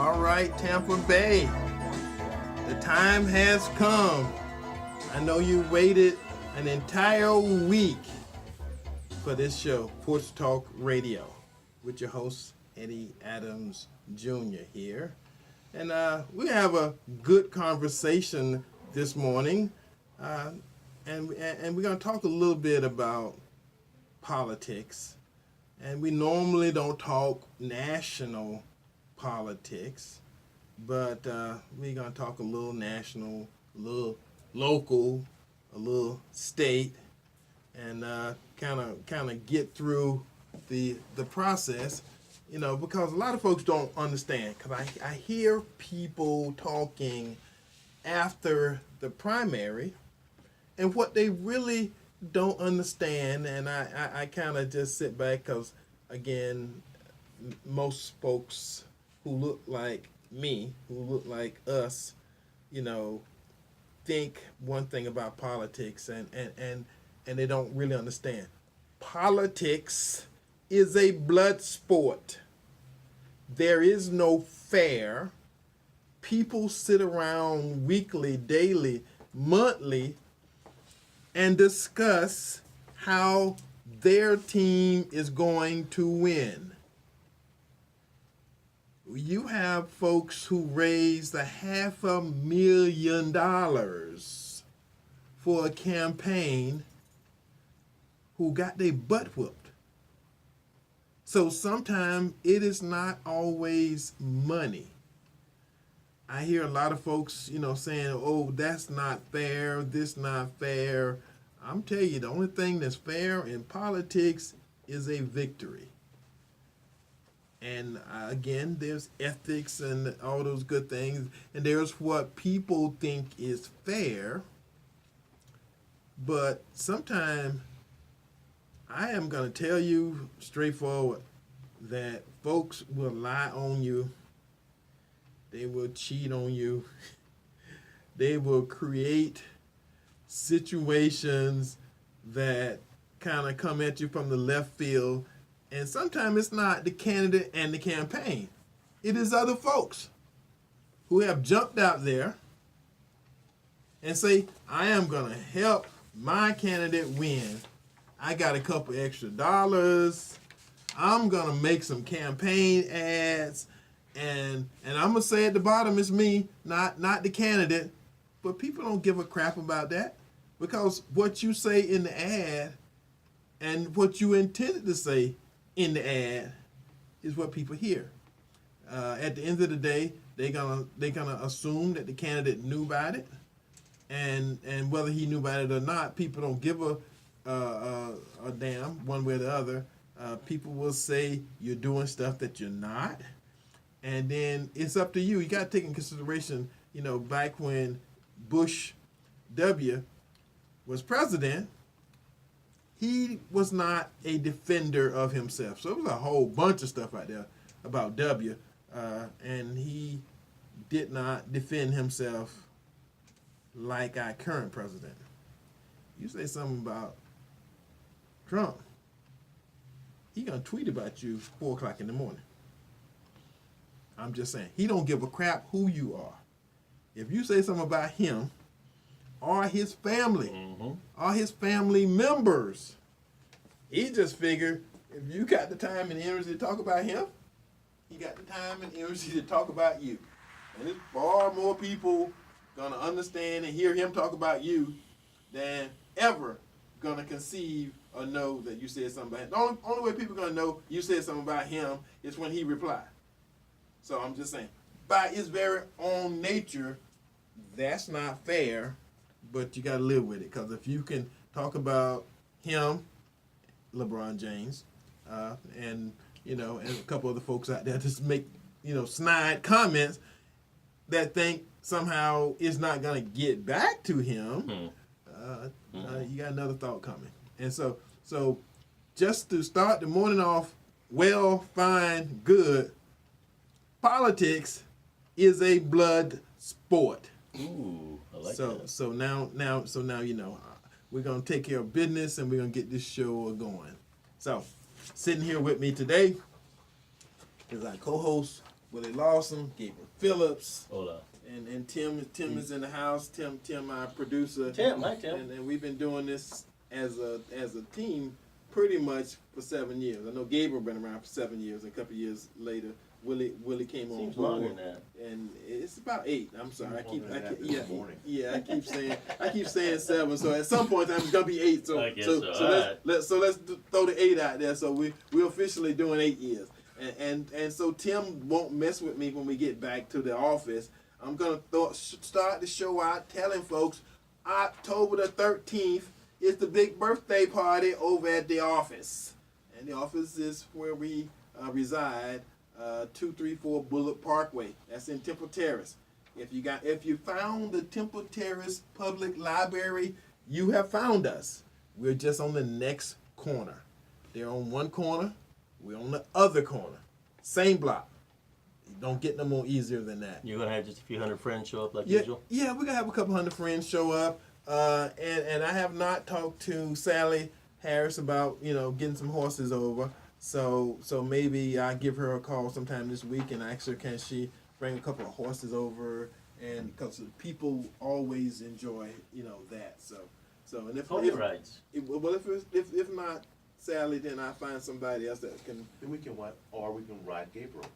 All right, Tampa Bay, the time has come. I know you waited an entire week for this show, Porch Talk Radio, with your host, Eddie Adams Jr. here. And we have a good conversation this morning. And we're going to talk a little bit about politics. And we normally don't talk national politics, but we're going to talk a little national, a little local, a little state, and kind of get through the process, because a lot of folks don't understand. Because I hear people talking after the primary, and what they really don't understand, and I kind of just sit back because, again, most folks who look like me, who look like us, think one thing about politics, and they don't really understand. Politics is a blood sport. There is no fair. People sit around weekly, daily, monthly, and discuss how their team is going to win. You have folks who raised $500,000 for a campaign who got their butt whooped. So sometimes it is not always money. I hear a lot of folks, saying, oh, that's not fair, this not fair. I'm telling you, the only thing that's fair in politics is a victory. And again, there's ethics and all those good things, and there's what people think is fair. But sometimes I am going to tell you straightforward that folks will lie on you. They will cheat on you. They will create situations that kind of come at you from the left field. And sometimes it's not the candidate and the campaign. It is other folks who have jumped out there and say, I am going to help my candidate win. I got a couple extra dollars. I'm going to make some campaign ads. And I'm going to say at the bottom, it's me, not the candidate. But people don't give a crap about that, because what you say in the ad and what you intended to say in the ad is what people hear. At the end of the day, they're gonna assume that the candidate knew about it, and whether he knew about it or not, people don't give a damn one way or the other. People will say you're doing stuff that you're not. And then it's up to you. You got to take in consideration, back when Bush W. was president, he was not a defender of himself. So there was a whole bunch of stuff out there about W, and he did not defend himself like our current president. You say something about Trump, he going to tweet about you 4 o'clock in the morning. I'm just saying, he don't give a crap who you are. If you say something about him or his family, or his family members, he just figured if you got the time and energy to talk about him, he got the time and energy to talk about you. And there's far more people going to understand and hear him talk about you than ever going to conceive or know that you said something about him. The only way people are going to know you said something about him is when he replied. So I'm just saying, by its very own nature, that's not fair, but you got to live with it. Because if you can talk about him, LeBron James, and a couple other folks out there just make, snide comments that think somehow it's not going to get back to him, you got another thought coming. And so just to start the morning off well, fine, good, politics is a blood sport. Ooh, I like that. So now we're gonna take care of business and we're gonna get this show going. So, sitting here with me today is our co-host Willie Lawson, Gabriel Phillips, Hola. and Tim is in the house. Tim, our producer. Tim, hi Tim. And we've been doing this as a team pretty much for 7 years. I know Gabriel been around for 7 years. And a couple of years later, Willie came on Seems board. longer than that. And it's about 8. I'm sorry. I keep saying 7. So at some point in time it's gonna be 8. I guess so. Let's throw the 8 out there. So we're officially doing 8 years. And so Tim won't mess with me when we get back to the office. I'm gonna start the show out telling folks October the 13th is the big birthday party over at the office. And the office is where we reside, 234 Bullock Parkway. That's in Temple Terrace. If you found the Temple Terrace Public Library, you have found us. We're just on the next corner. They're on one corner, we're on the other corner. Same block. You don't get no more easier than that. You're gonna have just a few hundred friends show up like Yeah, usual? yeah, we're gonna have a couple hundred friends show up. And I have not talked to Sally Harris about, getting some horses over. So maybe I give her a call sometime this week and ask her, can she bring a couple of horses over? And because people always enjoy, that. So and if rides. If not Sally, then I find somebody else that can. Then we can ride Gabriel.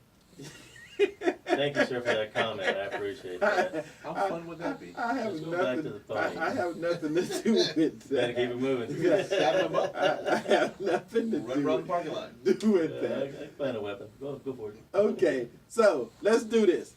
Thank you, sir, for that comment. I appreciate that. How fun would that be? I have Let's go back to nothing. the phone. I have nothing to do with that. Gotta keep it moving. You gotta stab him up. I have nothing to Run around the parking lot. do with I that. can find a weapon. Go for it. Okay, so let's do this.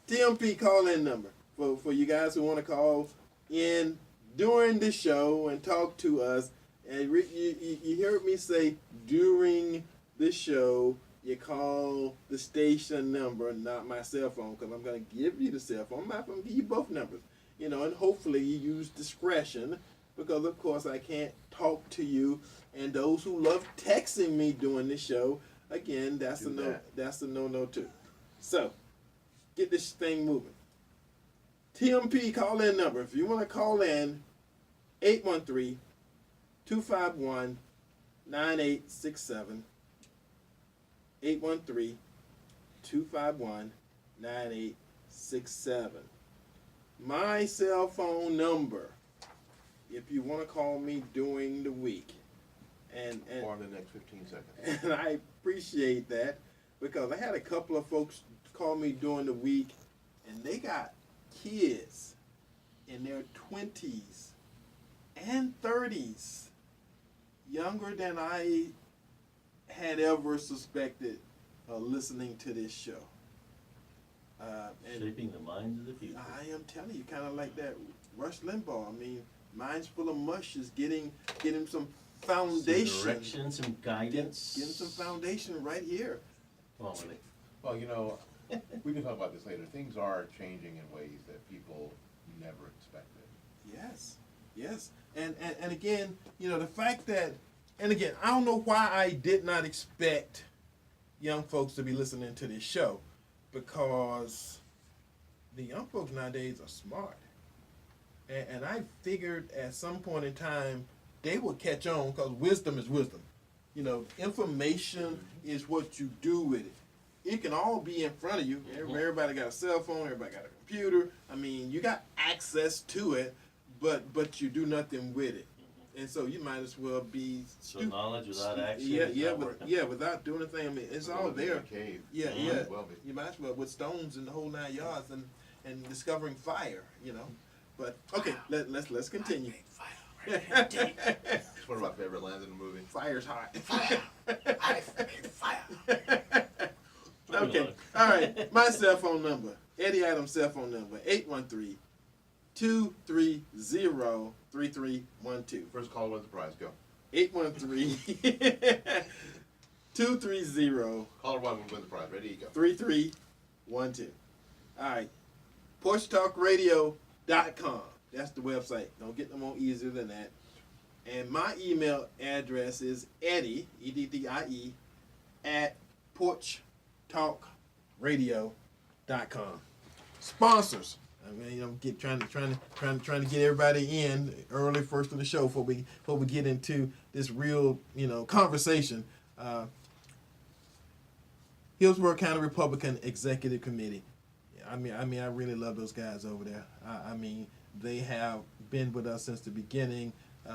TMP call-in number for you guys who want to call in during the show and talk to us. And you heard me say during the show, you call the station number, not my cell phone, because I'm going to give you the cell phone. I'm going to give you both numbers, and hopefully you use discretion, because of course I can't talk to you. And those who love texting me during the show, again, that's a no. That's a no too. So get this thing moving. TMP call-in number. If you want to call in, 813-251-9867. 813-251-9867. My cell phone number, if you want to call me during the week. And Or in the next 15 seconds. And I appreciate that, because I had a couple of folks call me during the week, and they got kids in their 20s and 30s, younger than I had ever suspected listening to this show. And Shaping the minds of the future. I am telling you, kind of like that Rush Limbaugh. I mean, Minds Full of Mush is getting some foundation. Some direction, some guidance. Getting some foundation right here. Come on, Willie. Well, we can talk about this later. Things are changing in ways that people never expected. Yes. And again, the fact that, and again, I don't know why I did not expect young folks to be listening to this show, because the young folks nowadays are smart. And I figured at some point in time they would catch on, because wisdom is wisdom. Information is what you do with it. It can all be in front of you. Everybody got a cell phone. Everybody got a computer. I mean, you got access to it, but you do nothing with it. And so you might as well be. So knowledge without action. Without doing anything. I mean, it's all there. Cave. Yeah. Well, You might as well with stones in the whole 9 yards and discovering fire. But okay, let's continue. it's one of my favorite lines in the movie. Fire's hot. Fire. Fire. Okay. All right. My cell phone number, Eddie Adams' cell phone number, 813-230-3312. First call wins the prize. Go. 813-230-3312. Caller one will win the prize. Ready? Go. 3312. All right. PorchTalkRadio.com. That's the website. Don't get no more easier than that. And my email address is Eddie, E-D-D-I-E, at PorchTalkRadio.com. Sponsors. I mean, trying to get everybody in early first of the show before we get into this real conversation. Hillsborough County Republican Executive Committee. I really love those guys over there. They have been with us since the beginning.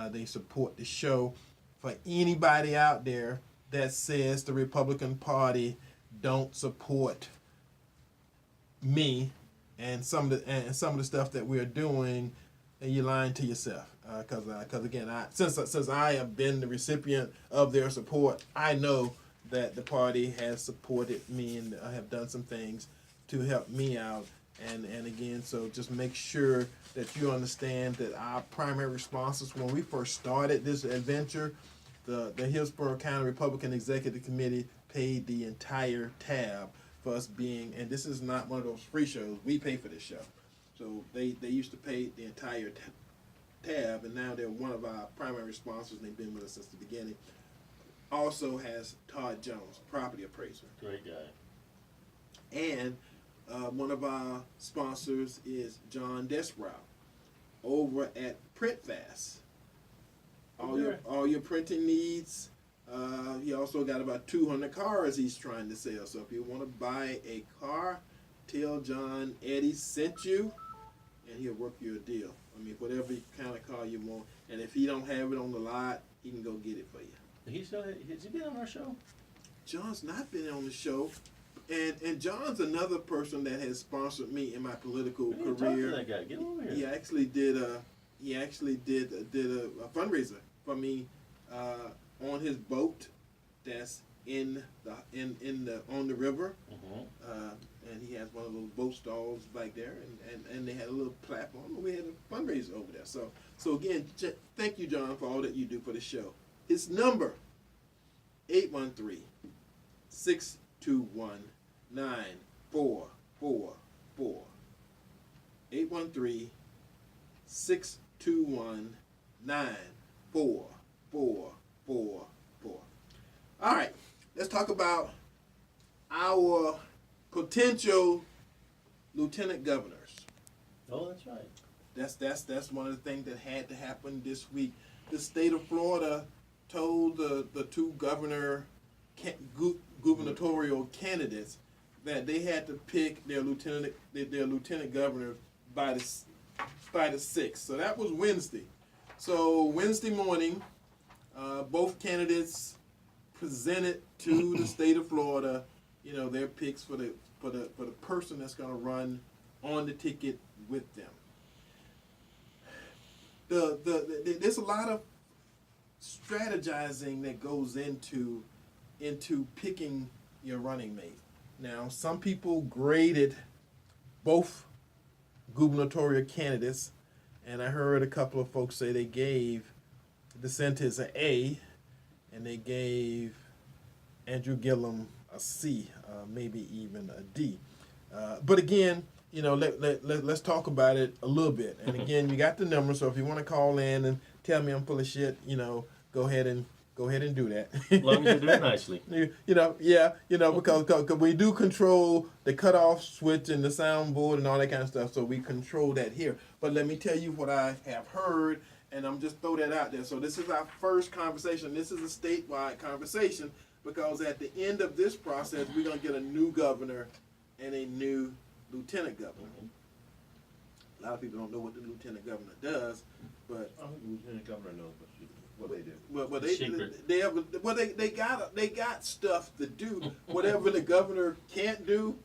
They support the show. For anybody out there that says the Republican Party don't support me and some of the stuff that we're doing, you're lying to yourself. Because again, since I have been the recipient of their support, I know that the party has supported me and have done some things to help me out. And again, so just make sure that you understand that our primary responses when we first started this adventure, the Hillsborough County Republican Executive Committee paid the entire tab for us being, and this is not one of those free shows, we pay for this show. So they used to pay the entire tab, and now they're one of our primary sponsors, and they've been with us since the beginning. Also has Todd Jones, property appraiser. Great guy. And one of our sponsors is John Desbrow over at PrintFast. All your printing needs. He also got about 200 cars he's trying to sell. So if you want to buy a car, tell John Eddie sent you, and he'll work you a deal. Whatever kind of car you want. And if he don't have it on the lot, he can go get it for you. Has he been on our show? John's not been on the show. And John's another person that has sponsored me in my political Talk to career. that guy. Get over here. He actually did a fundraiser for me on his boat that's on the river. Mm-hmm. And he has one of those boat stalls back there, and they had a little platform, and we had a fundraiser over there. So again, thank you, John, for all that you do for the show. His number, 813-621-9444. 813-621-9444. All right, let's talk about our potential lieutenant governors. Oh, that's right. That's one of the things that had to happen this week. The state of Florida told the two gubernatorial candidates that they had to pick their lieutenant governor by the 6th. So that was Wednesday. So Wednesday morning, both candidates presented to the state of Florida, their picks for the person that's going to run on the ticket with them. There's a lot of strategizing that goes into picking your running mate. Now, some people graded both gubernatorial candidates, and I heard a couple of folks say they gave DeSantis an A, and they gave Andrew Gillum a C, maybe even a D. But again, let's talk about it a little bit. And again, you got the number, so if you want to call in and tell me I'm full of shit, go ahead and do that. As long as you do it nicely. Because we do control the cutoff switch and the soundboard and all that kind of stuff, so we control that here. But let me tell you what I have heard, and I'm just throw that out there. So this is our first conversation. This is a statewide conversation, because at the end of this process, we're going to get a new governor and a new lieutenant governor. A lot of people don't know what the lieutenant governor does, but I think the lieutenant governor knows what they do. They got stuff to do. Whatever the governor can't do,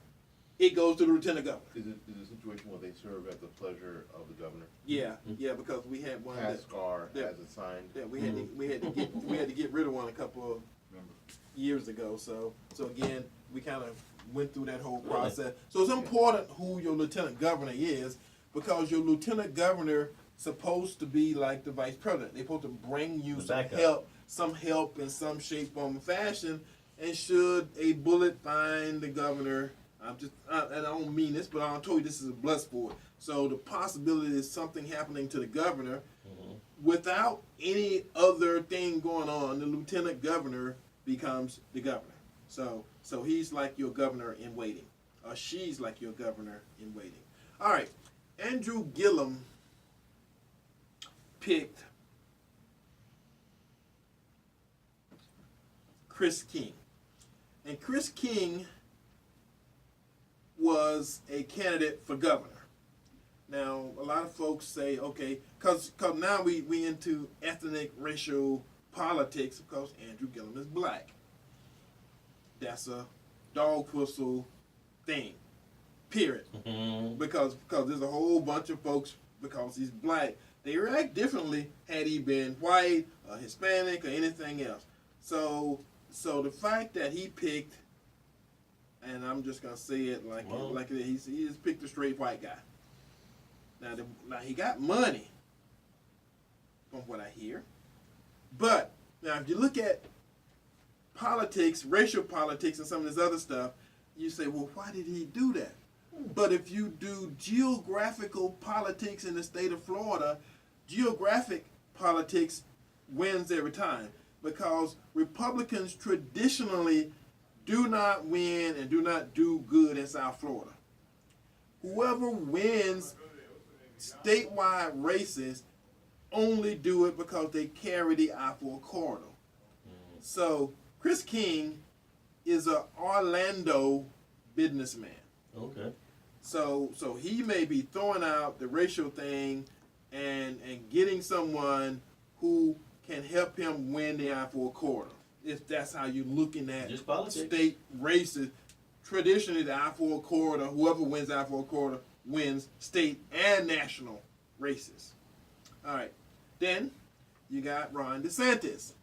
it goes to the lieutenant governor. Is it a situation where they serve at the pleasure of the governor? Yeah, because we had one As assigned. that we had to get rid of one a couple of years ago. So again, we kind of went through that whole process. So it's important who your lieutenant governor is, because your lieutenant governor supposed to be like the vice president. They're supposed to bring you some help in some shape, form, or fashion. And should a bullet find the governor, and I don't mean this, but I told you this is a blood sport. So the possibility is something happening to the governor without any other thing going on. The lieutenant governor becomes the governor. So he's like your governor in waiting, or she's like your governor in waiting. All right, Andrew Gillum picked Chris King. And Chris King was a candidate for governor. Now, a lot of folks say, okay, because now we into ethnic, racial politics because Andrew Gillum is black. That's a dog whistle thing, period. Because there's a whole bunch of folks, because he's black, they react differently had he been white, Hispanic, or anything else. So the fact that he picked, and I'm just gonna say it like it is, he just picked a straight white guy. Now he got money, from what I hear. But now if you look at politics, racial politics, and some of this other stuff, you say, well, why did he do that? But if you do geographical politics in the state of Florida, geographic politics wins every time, because Republicans traditionally do not win and do not do good in South Florida. Whoever wins statewide races only do it because they carry the I-4 corridor. So Chris King is an Orlando businessman. Okay. So he may be throwing out the racial thing and getting someone who can help him win the I-4 corridor. If that's how you're looking at Just politics. state races, traditionally the I-4 corridor, whoever wins the I-4 corridor wins state and national races. All right. Then you got Ron DeSantis.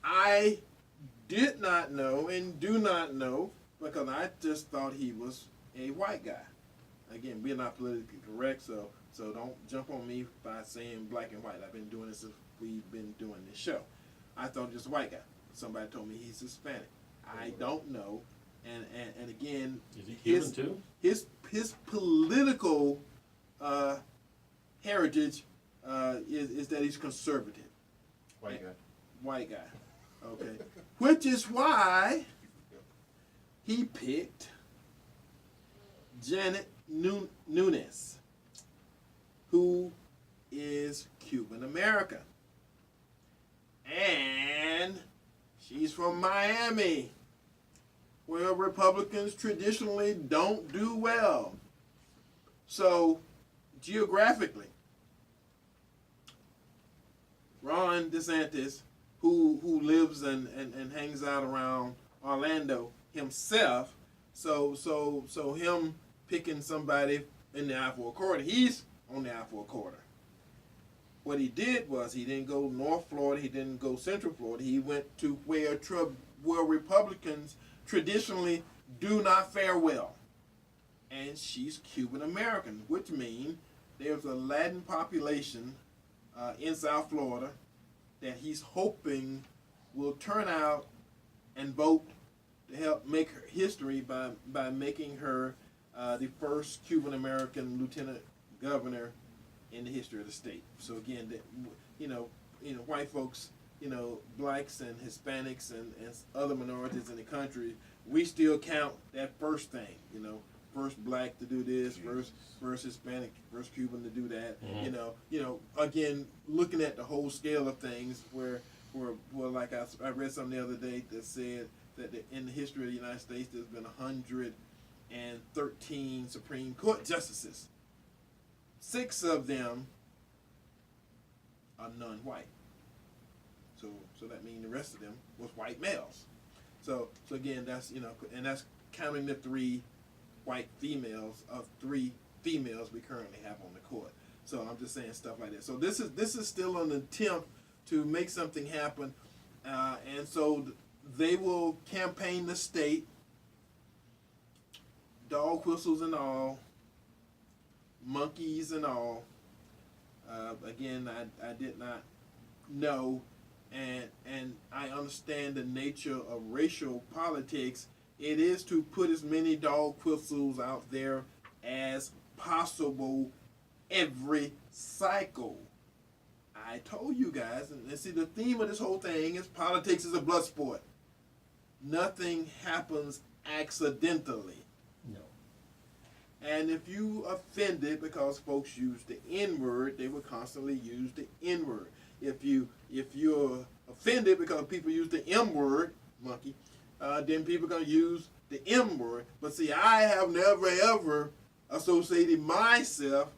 I did not know and do not know, because I just thought he was a white guy. Again, we're not politically correct, so don't jump on me by saying black and white. I've been doing this since we've been doing this show. I thought he was just a white guy. Somebody told me he's Hispanic. I don't know. And again, Is he Cuban too? his political heritage is that he's conservative. White guy. White guy. Okay. Which is why he picked Janet Nunes, who is Cuban American. And she's from Miami, where Republicans traditionally don't do well. So, geographically, Ron DeSantis, who lives and hangs out around Orlando himself, so him picking somebody in the I-4 corridor, he's on the I-4 corridor. What he did was he didn't go North Florida, he didn't go Central Florida, he went to where Republicans traditionally do not fare well. And she's Cuban American, which means there's a Latin population in South Florida that he's hoping will turn out and vote to help make her history by making her the first Cuban American lieutenant governor in the history of the state. So again, white folks, blacks and Hispanics and other minorities in the country, we still count that first thing, first black to do this, first Hispanic, first Cuban to do that. Mm-hmm. Again, looking at the whole scale of things, where like I read something the other day that said that in the history of the United States, there's been 113 Supreme Court justices. 6 of them are non-white. So that means the rest of them was white males. So again, that's and that's counting the 3 white females of 3 females we currently have on the court. So I'm just saying stuff like that. So this is still an attempt to make something happen, and so they will campaign the state, dog whistles and all, monkeys and all. Again, I did not know, and I understand the nature of racial politics. It is to put as many dog whistles out there as possible every cycle. I told you guys, and see, the theme of this whole thing is politics is a blood sport. Nothing happens accidentally. No. And if you offended because folks use the N-word, they will constantly use the N-word. If you're offended because people use the M-word, monkey, then people are going to use the M word. But see, I have never ever associated myself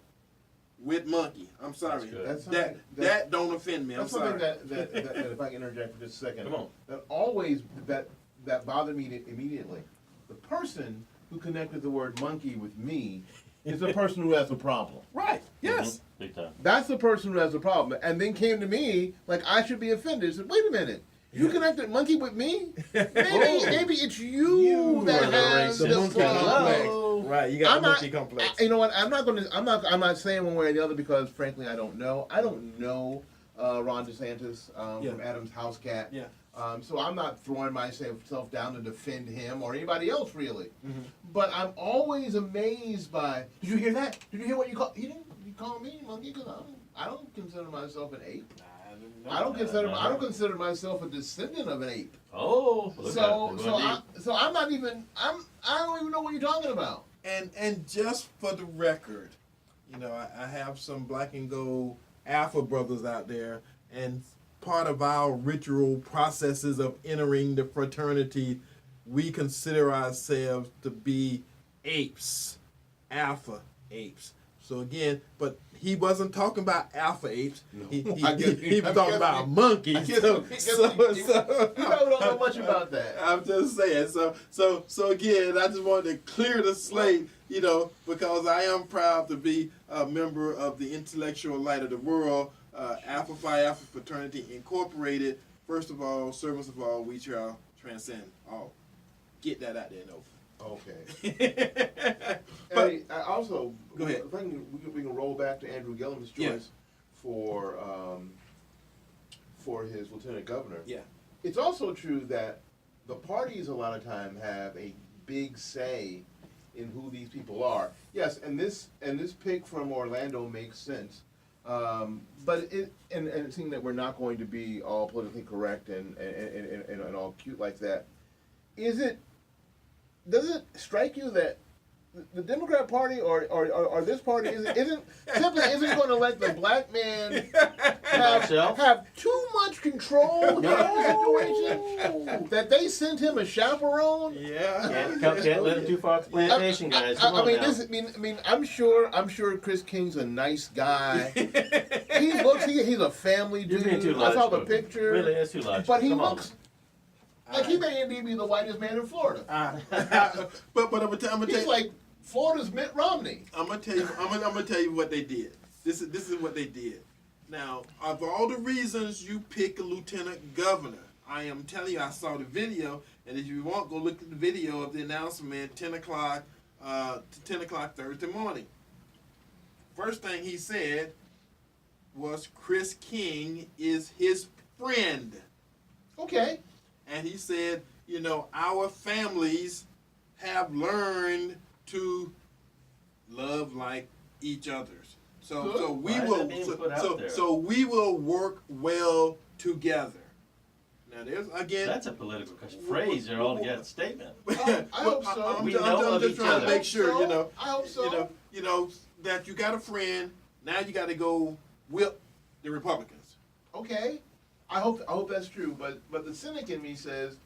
with monkey. I'm sorry. That's good. That's That something that don't offend me. I'm That's something sorry. that if I can interject for just a second, Come on. that bothered me immediately. The person who connected the word monkey with me is the person who has a problem. Right. Yes. Big time. That's the person who has a problem, and then came to me like I should be offended. Said, "Wait a minute, you connected monkey with me? Maybe it's you are that the has racist. the monkey problem." complex. Right. You got I'm the not- monkey complex. You know what? I'm not saying one way or the other because, frankly, I don't know. I don't know Ron DeSantis from Adam's House Cat. Yeah. So I'm not throwing myself down to defend him or anybody else really. Mm-hmm. But I'm always amazed by. Did you hear that? Did you hear what you call? You call me monkey because I don't consider myself an ape. I don't consider myself a descendant of an ape. Oh, So I'm not even. I don't even know what you're talking about. And just for the record, you know, I have some black and gold alpha brothers out there, and part of our ritual processes of entering the fraternity, we consider ourselves to be apes, alpha apes. So again, but he wasn't talking about alpha apes. No. He I guess- was talking about monkeys. You probably don't know much about that. I'm just saying. So again, I just wanted to clear the slate, you know, because I am proud to be a member of the Intellectual Light of the World, Alpha Phi Alpha Fraternity Incorporated. First of all, servants of all, we shall transcend all. Get that out there, no. Okay. But Eddie, I also Go ahead. If I can, we can roll back to Andrew Gillum's choice Yeah. for his lieutenant governor. yeah, It's also true that the parties a lot of time have a big say in who these people are. Yes, and this pick from Orlando makes sense. But it seems that we're not going to be all politically correct and all cute like that. Does it strike you that the Democrat Party or this party isn't going to let the black man have too much control in the situation? That they sent him a chaperone? yeah. Can't let him too far off the plantation, guys. Come on now. I'm sure Chris King's a nice guy. He's a family You're being too dude. I saw the logical. picture. Really, that's too logical. But he Come on. looks like he may indeed be the whitest man in Florida. but I'm gonna tell He's you, like Florida's Mitt Romney. I'm gonna tell you what they did. This is what they did. Now, of all the reasons you pick a lieutenant governor, I am telling you, I saw the video, and if you want, go look at the video of the announcement 10 o'clock to 10 o'clock Thursday morning. First thing he said was Chris King is his friend. Okay. And he said, you know, our families have learned to love like each other's. So we Why is will that being put out there? so we will work well together. Now there's again That's a political phrase or altogether statement. I hope so. We know I'm of just each trying other. to make sure, you know, I hope so. you know that you got a friend. Now you got to go whip the Republicans. Okay. I hope that's true. But the cynic in me says,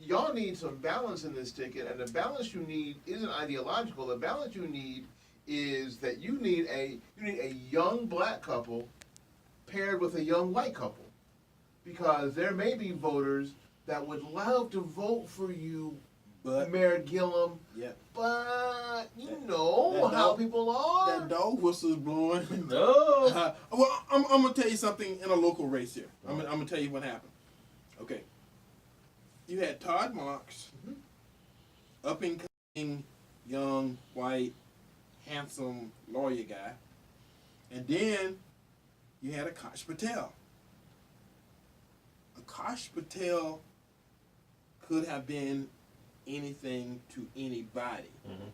y'all need some balance in this ticket, and the balance you need isn't ideological. The balance you need is that you need a young black couple paired with a young white couple, because there may be voters that would love to vote for you, But Mayor Gillum. yeah, But you know that how dog- people are. that dog whistle's blowing. No. Well, I'm gonna tell you something in a local race here. I'm gonna tell you what happened. Okay, you had Todd Marks, up and coming, young, white, handsome lawyer guy, and then you had Akash Patel. Akash Patel could have been anything to anybody. Mhm.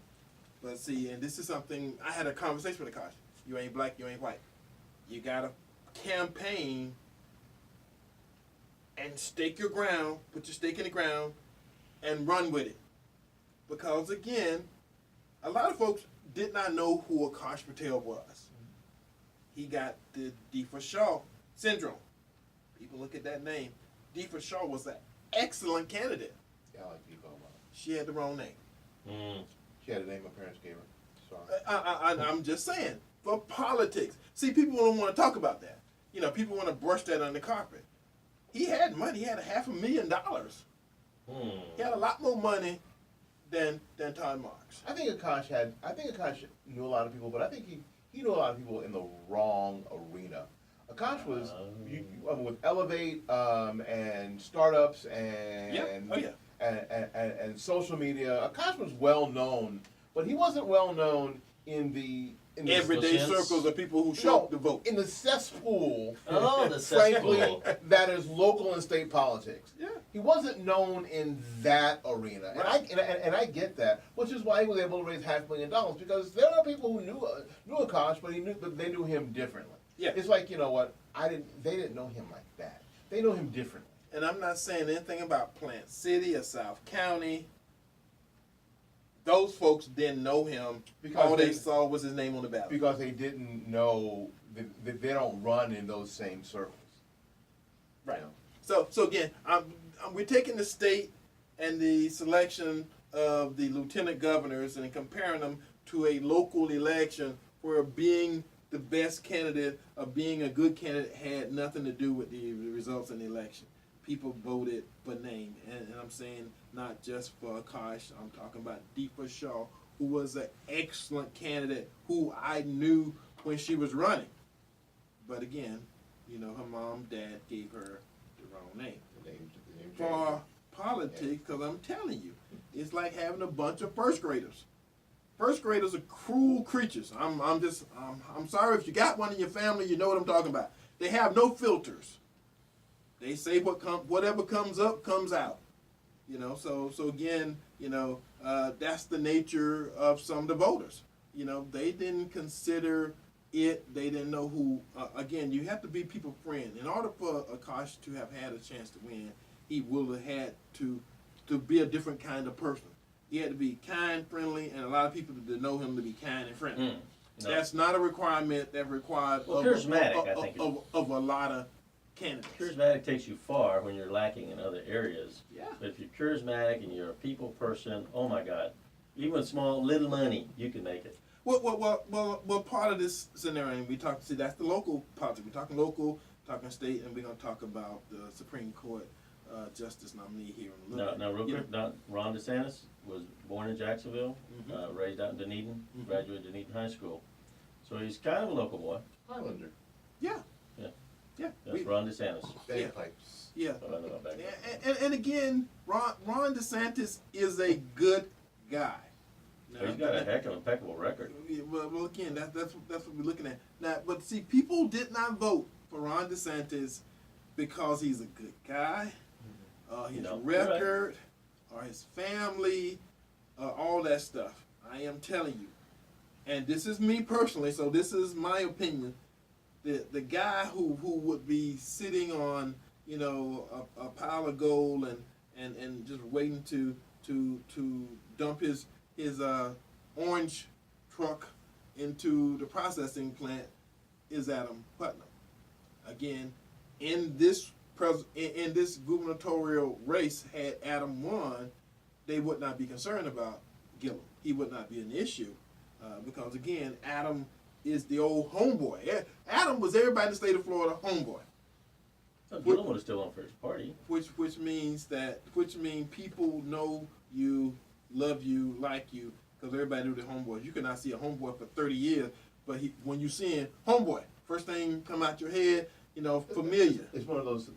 But see, and this is something, I had a conversation with Akash. You ain't black, you ain't white. You gotta campaign and stake your ground, put your stake in the ground, and run with it. Because again, a lot of folks did not know who Akash Patel was. He got the Deepa Shaw syndrome. People look at that name. Deepa Shaw was an excellent candidate. Yeah, I like people. she had the wrong name. She had a name her parents gave her. Sorry. I'm just saying, for politics. See, people don't want to talk about that. You know, people want to brush that under the carpet. He had money. He had $500,000. He had a lot more money than Todd Marks. I think Akash knew a lot of people, but I think he knew a lot of people in the wrong arena. Akash was with Elevate and startups and and social media. Akash was well known, but he wasn't well known in the everyday circles of people who show up to vote. In the cesspool, the frankly, cesspool. that is local and state politics. Yeah. He wasn't known in that arena, Right. and I get that, which is why he was able to raise $500,000 because there are people who knew Akash, but they knew him differently. Yeah. It's like, you know what? They didn't know him like that. They know him differently. And I'm not saying anything about Plant City or South County. Those folks didn't know him because all they saw was his name on the ballot. Because they didn't know that they don't run in those same circles. Right. You know? So again, we're taking the state and the selection of the lieutenant governors and comparing them to a local election where being the best candidate or being a good candidate had nothing to do with the results in the election. People voted for name, and I'm saying not just for Akash. I'm talking about Deepa Shaw, who was an excellent candidate who I knew when she was running. But again, you know, her mom, dad gave her the wrong name. The name For politics, because I'm telling you, it's like having a bunch of first graders. First graders are cruel creatures. I'm sorry if you got one in your family, you know what I'm talking about. They have no filters. They say whatever comes up comes out. You know, so again, you know, that's the nature of some of the voters. You know, they didn't consider it. They didn't know who. Again, you have to be people friend. In order for Akash to have had a chance to win, he would have had to be a different kind of person. He had to be kind, friendly, and a lot of people to know him to be kind and friendly. No. That's not a requirement that required charismatic, I think. of a lot of candidates. Charismatic takes you far when you're lacking in other areas. Yeah. But if you're charismatic and you're a people person, oh my God, even with small little money, you can make it. Well, part of this scenario, and we talk. See, that's the local politics. We're talking local, talking state, and we're going to talk about the Supreme Court justice nominee here in a little bit. Now, real quick, Ron DeSantis was born in Jacksonville, raised out in Dunedin, graduated Dunedin High School. So he's kind of a local boy. Highlander. Yeah. Yeah. That's Ron DeSantis. Bagpipes. Yeah. I don't know about that. And again, Ron DeSantis is a good guy. Now, He's got a heck of an impeccable record. Well, again, that's what we're looking at now. But see, people did not vote for Ron DeSantis because he's a good guy, his record, or his family, all that stuff. I am telling you, and this is me personally. So this is my opinion. The guy who would be sitting on a pile of gold and just waiting to dump his orange truck into the processing plant is Adam Putnam. Again, in this gubernatorial race, had Adam won, they would not be concerned about Gillum. He would not be an issue because again, Adam is the old homeboy. Adam was everybody in the state of Florida homeboy. So Gillum would have still won for his party. Which means people know you, love you, like you, because everybody knew the homeboys. You cannot see a homeboy for 30 years, but when you see him, homeboy, first thing come out your head, familiar. It's one of those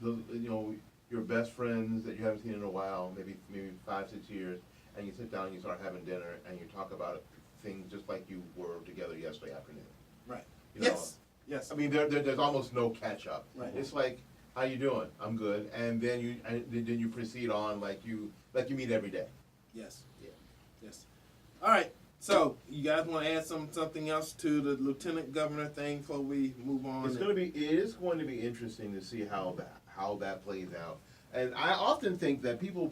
your best friends that you haven't seen in a while, maybe 5-6 years, and you sit down and you start having dinner and you talk about things just like you were together yesterday afternoon. Right. You know? Yes. I mean, there's almost no catch up. Right. It's like, how you doing? I'm good, and then you proceed on like you meet every day. Yes. Yeah. Yes. All right. So you guys want to add something else to the lieutenant governor thing before we move on? It is going to be interesting to see how that plays out. And I often think that people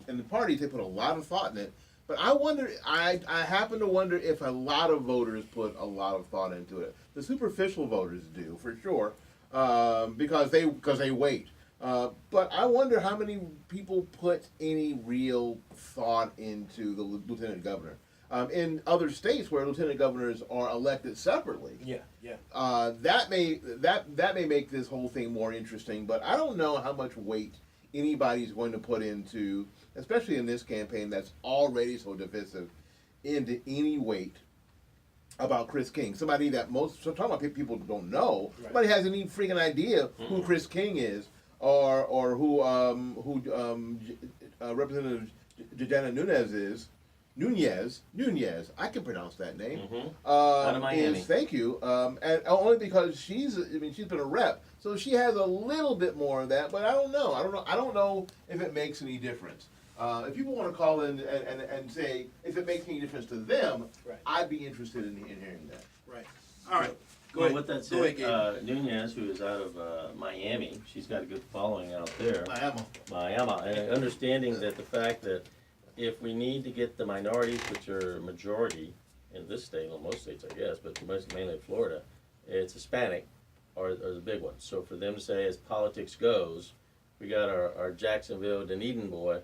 in the parties, they put a lot of thought in it. But I wonder, I happen to wonder if a lot of voters put a lot of thought into it. The superficial voters do, for sure, because they wait. But I wonder how many people put any real thought into the lieutenant governor. In other states where lieutenant governors are elected separately, that may make this whole thing more interesting. But I don't know how much weight anybody's going to put into, especially in this campaign that's already so divisive, into any weight about Chris King. Somebody that talking about people don't know. Right. Nobody has any freaking idea who Chris King is, or who Representative Jana Nunez is. Nunez, I can pronounce that name. Out of Miami. Thank you. And only because she's been a rep, so she has a little bit more of that. But I don't know. I don't know if it makes any difference. If people want to call in and say if it makes any difference to them, right. I'd be interested in hearing that. Right. All right. Well, with that said, Nunez, who is out of Miami, she's got a good following out there. Miami. And understanding that the fact that if we need to get the minorities, which are majority in this state, well, most states, I guess, but mainly Florida, it's Hispanic are the big ones. So for them to say, as politics goes, we got our Jacksonville, Dunedin boy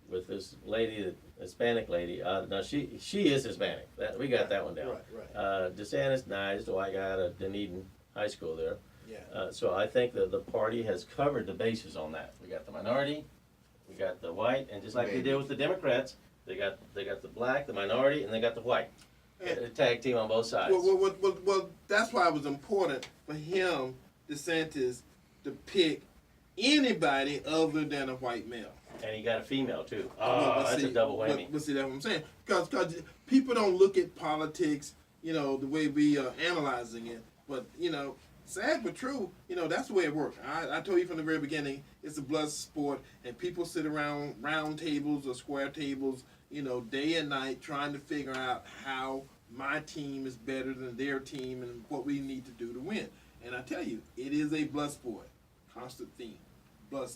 with this lady, the Hispanic lady. Now, she is Hispanic. We got that one down. Right. DeSantis, just a white guy out of Dunedin High School there. Yeah. So I think that the party has covered the bases on that. We got the minority, we got the white, and just like they did with the Democrats, they got the black, the minority, and they got the white. A tag team on both sides. Well, that's why it was important for him, DeSantis, to pick anybody other than a white male. And he got a female too. That's a double whammy. But see, that's what I'm saying. Because people don't look at politics, the way we are analyzing it. But sad but true, that's the way it works. I told you from the very beginning, it's a blood sport, and people sit around round tables or square tables, day and night trying to figure out how my team is better than their team and what we need to do to win. And I tell you, it is a blood sport. Constant theme. Blood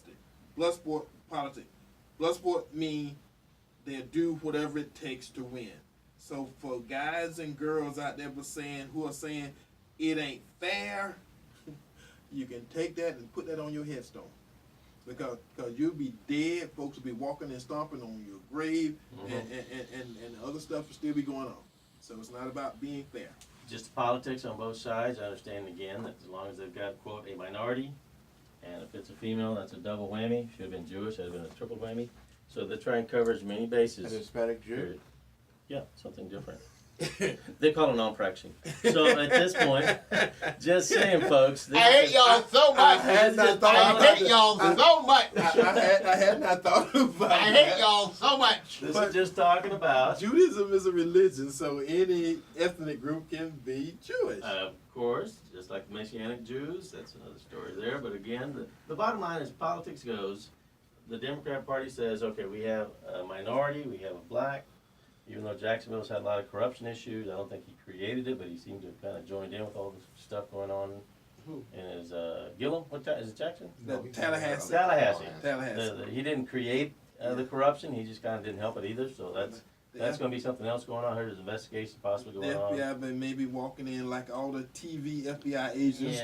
sport, politics. Blood sport means they'll do whatever it takes to win. So for guys and girls out there who are saying it ain't fair, you can take that and put that on your headstone. Because you'll be dead, folks will be walking and stomping on your grave, and other stuff will still be going on. So it's not about being fair. Just politics on both sides. I understand again that as long as they've got, quote, a minority, and if it's a female, that's a double whammy. Should have been Jewish, should have been a triple whammy. So they try and cover as many bases. An Hispanic Jew? Yeah, something different. They call it non-fraction. So at this point, just saying, folks. I hate y'all so much. I had not thought about it. I hate y'all so much. This is just talking about. Judaism is a religion, so any ethnic group can be Jewish. Of course, just like the Messianic Jews, that's another story there. But again, the bottom line is politics goes. The Democrat Party says, okay, we have a minority, we have a black. Even though Jacksonville's had a lot of corruption issues, I don't think he created it, but he seemed to have kind of joined in with all the stuff going on. In his Gillum, is it Jackson? No, Tallahassee. Tallahassee. He didn't create the corruption; he just kind of didn't help it either. So that's going to be something else going on. There's investigation possibly going on. The FBI maybe walking in like all the TV FBI agents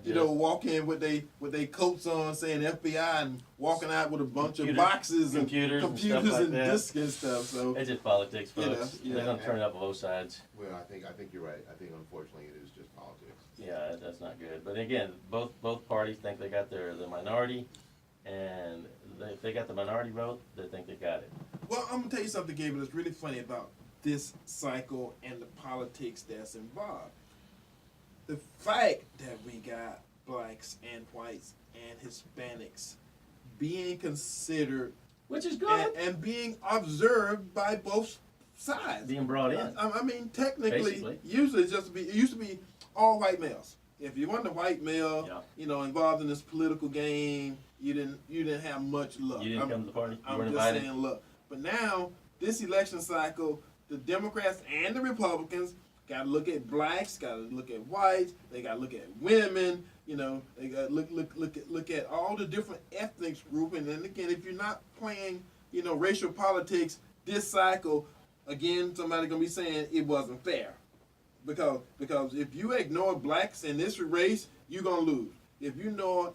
do. Walk in with they coats on saying FBI and walking out with a bunch of boxes and computers and discs and stuff. So it's just politics, folks. They're going to turn it up on both sides. Well, I think you're right. I think unfortunately it is just politics. Yeah, that's not good. But again, both parties think they got the minority, and if they got the minority vote, they think they got it. Well, I'm going to tell you something, Gabriel, that's really funny about this cycle and the politics that's involved. The fact that we got blacks and whites and Hispanics being considered, which is good, and being observed by both sides. Being brought in. I mean, technically, basically. Usually it used to be all white males. If you weren't a white male, involved in this political game, you didn't have much luck. You didn't come to the party. You weren't just invited. saying luck. But now, this election cycle, the Democrats and the Republicans got to look at blacks, got to look at whites, they got to look at women. They got to look at all the different ethnic groups. And then again, if you're not playing, racial politics this cycle, again, somebody's gonna be saying it wasn't fair. Because if you ignore blacks in this race, you're gonna lose. If you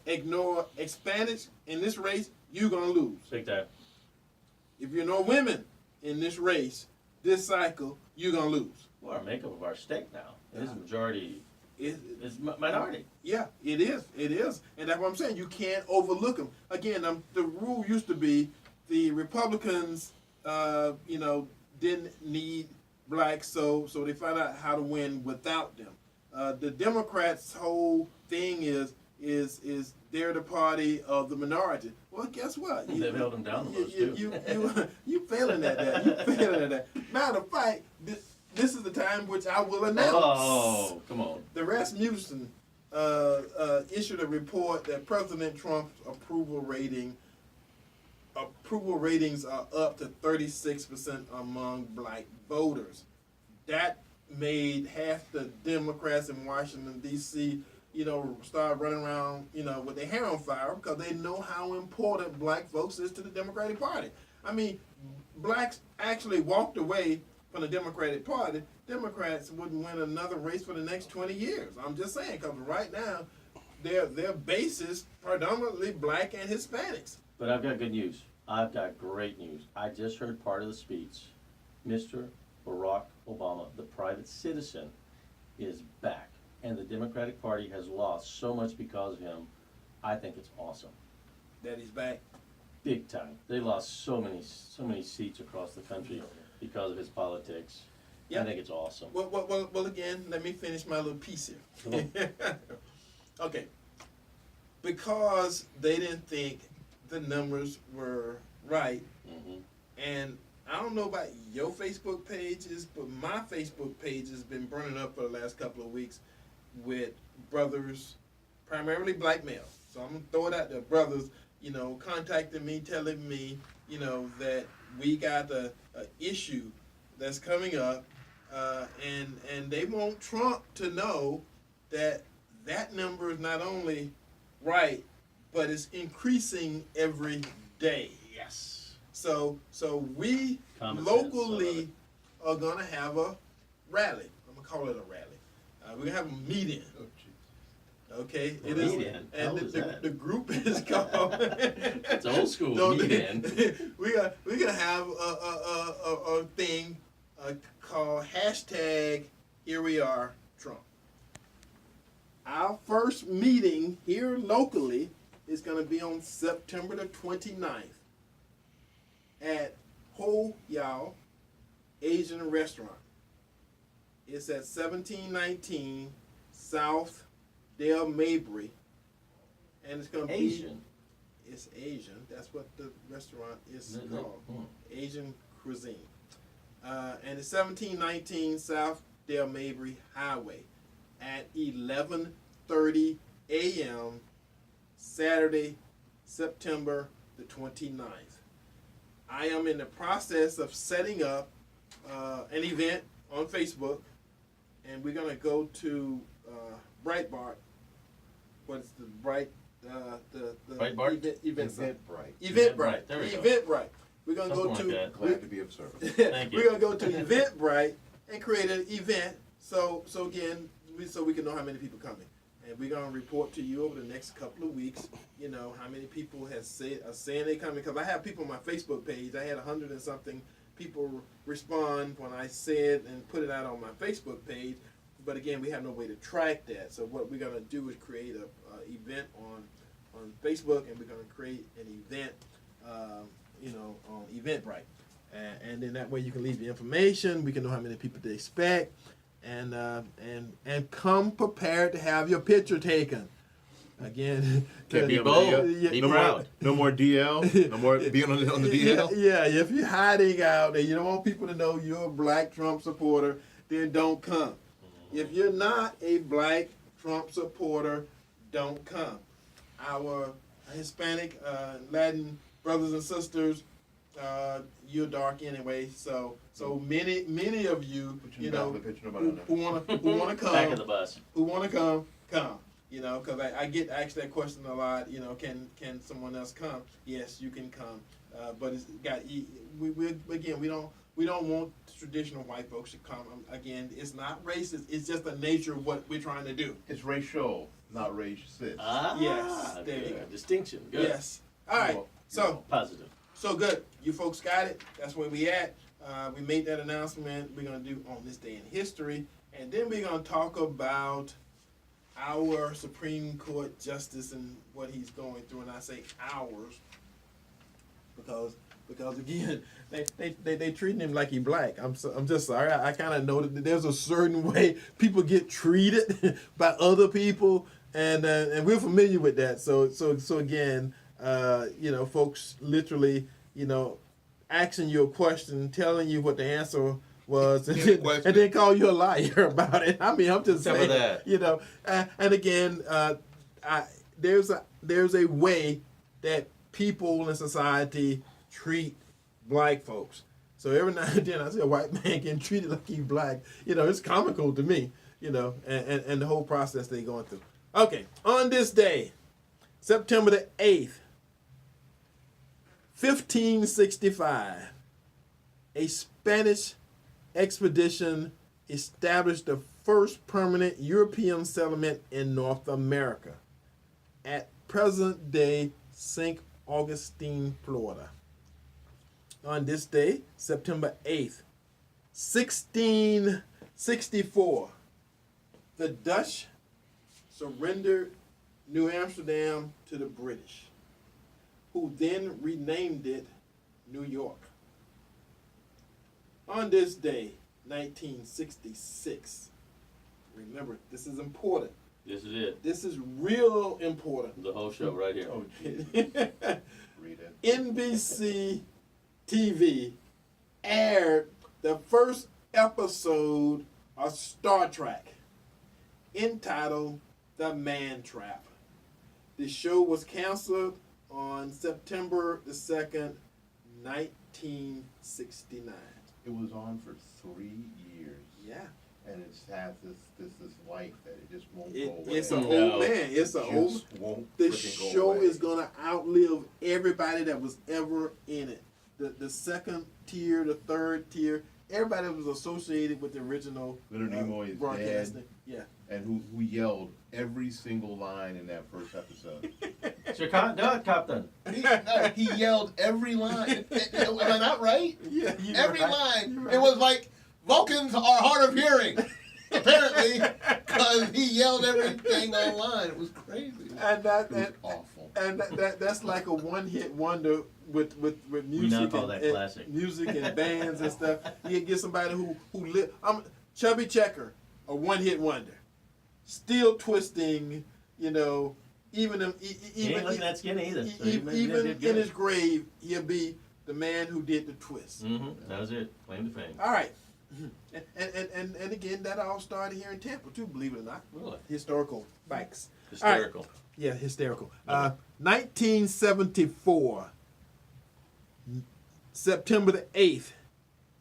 ignore Hispanics in this race, you're gonna lose. Big time. If you ignore women in this race, this cycle, you're gonna lose. Well, our makeup of our state now is majority. It, It's minority. Yeah, it is. It is, and that's what I'm saying. You can't overlook them. Again, the rule used to be the Republicans, didn't need blacks, so they found out how to win without them. The Democrats' whole thing is they're the party of the minority. Well, guess what? They've held them down the most too. You failing at that. You failing at that. Matter of fact, this is the time which I will announce. Oh, come on. The Rasmussen issued a report that President Trump's approval ratings are up to 36% among black voters. That made half the Democrats in Washington, D.C., start running around, with their hair on fire because they know how important black folks is to the Democratic Party. I mean, blacks actually walked away from the Democratic Party. Democrats wouldn't win another race for the next 20 years. I'm just saying, because right now, their base is predominantly black and Hispanics. But I've got good news. I've got great news. I just heard part of the speech. Mr. Barack Obama, the private citizen, is back. And the Democratic Party has lost so much because of him. I think it's awesome. That he's back. Big time. They lost so many seats across the country because of his politics. Yep. I think it's awesome. Well, again, let me finish my little piece here. Okay. Because they didn't think the numbers were right, and I don't know about your Facebook pages, but my Facebook page has been burning up for the last couple of weeks with brothers, primarily black males. So I'm going to throw it out there. Brothers, contacting me, telling me, that we got a issue that's coming up, and they want Trump to know that number is not only right, but it's increasing every day. Yes. So we Common locally sense, are gonna have a rally. I'm gonna call it a rally. We're gonna have a meeting. Okay, it is, and the group is called. It's old school meeting. We're gonna have a thing called hashtag Here We Are Trump. Our first meeting here locally is going to be on September the 29th at Ho Yao Asian Restaurant. It's at 1719 South Dale Mabry. And it's going to be Asian. It's Asian. That's what the restaurant is called. Asian cuisine. And it's 1719 South Dale Mabry Highway at 11:30 a.m. Saturday, September the 29th. I am in the process of setting up an event on Facebook, and we're gonna go to Breitbart. What's the Breitbart? Eventbrite. There we go. Eventbrite. We're gonna Something go to. like that. Glad to be of service. Thank you. We're gonna go to Eventbrite and create an event. So again, so we can know how many people coming, and we're gonna report to you over the next couple of weeks. How many people are saying they coming, because I have people on my Facebook page. I had 100 and something people respond when I said and put it out on my Facebook page. But again, we have no way to track that. So what we're gonna do is create a event on Facebook, and we're gonna create an event, on Eventbrite, and then that way you can leave your information. We can know how many people to expect, and come prepared to have your picture taken. Again, Be bold. Be proud. No more DL. No more being on the DL. Yeah, if you're hiding out and you don't want people to know you're a black Trump supporter, then don't come. If you're not a black Trump supporter, don't come. Our Hispanic, Latin brothers and sisters, you're dark anyway. So many of you, who wanna come, Back of the bus. who wanna come. Because I get asked that question a lot. Can someone else come? Yes, you can come. But it's got we don't want traditional white folks to come. Again, it's not racist. It's just the nature of what we're trying to do. It's racial. not racist. Yes, There there you you go. go. Distinction. Good. Yes. All right. So Positive. good. You folks got it. That's where we at. We made that announcement. We're gonna do on this day in history, and then we're gonna talk about our Supreme Court justice and what he's going through. And I say ours because again, they treating him like he black. I'm just sorry. I kind of know that there's a certain way people get treated by other people, and we're familiar with that. So again, folks literally, asking you a question, telling you what the answer was, and then call you a liar about it. I mean, I'm just saying, that. And again, there's a way that people in society treat black folks. So every now and then I see a white man getting treated like he's black. It's comical to me, and the whole process they're going through. Okay, on this day, September the 8th, 1565, a Spanish expedition established the first permanent European settlement in North America at present-day St. Augustine, Florida. On this day, September 8th, 1664, the Dutch surrendered New Amsterdam to the British, who then renamed it New York. On this day, 1966, remember, this is important. This is it. This is real important. The whole show right here. Oh, geez. Read it. NBC TV aired the first episode of Star Trek entitled The Man Trap. The show was canceled on September the 2nd, 1969. It was on for 3 years. Yeah. And it's had this life that it just won't go away. It's an old man. It's an old. The show is gonna outlive everybody that was ever in it. The second tier, the third tier, everybody that was associated with the original Leonard Nimoy is broadcasting. dead. Yeah. And who yelled every single line in that first episode. Captain. He yelled every line. Am I not right? Yeah. Every line. Right. It was like, Vulcans are hard of hearing. Apparently, because he yelled everything online. It was crazy. And that was awful. And that's like a one-hit wonder with music. We now call that classic. Music and bands and stuff. You can get somebody who live. Chubby Checker, a one-hit wonder. Still twisting, even He ain't looking that skinny either. So even in his grave, he'll be the man who did the twist. Mm-hmm. That was it. Claim to fame. All right. And again, that all started here in Tampa too, believe it or not. Really? Historical facts. Hysterical. Right. Yeah, hysterical. 1974, September the 8th,